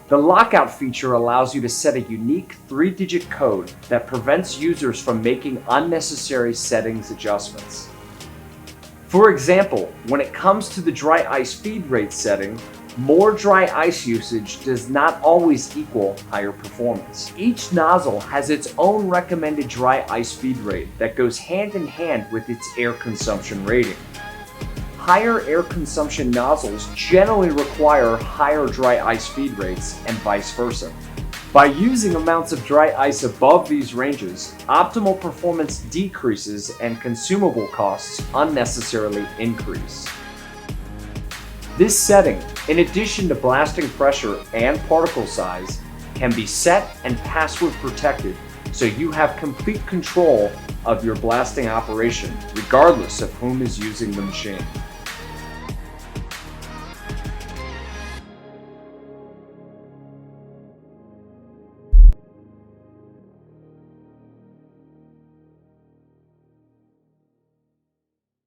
The lockout feature allows you to set a unique 3-digit code that prevents users from making unnecessary settings adjustments. For example, when it comes to the dry ice feed rate setting, more dry ice usage does not always equal higher performance. Each nozzle has its own recommended dry ice feed rate that goes hand in hand with its air consumption rating. Higher air consumption nozzles generally require higher dry ice feed rates and vice versa. By using amounts of dry ice above these ranges, optimal performance decreases and consumable costs unnecessarily increase. This setting, in addition to blasting pressure and particle size, can be set and password protected so you have complete control of your blasting operation regardless of whom is using the machine.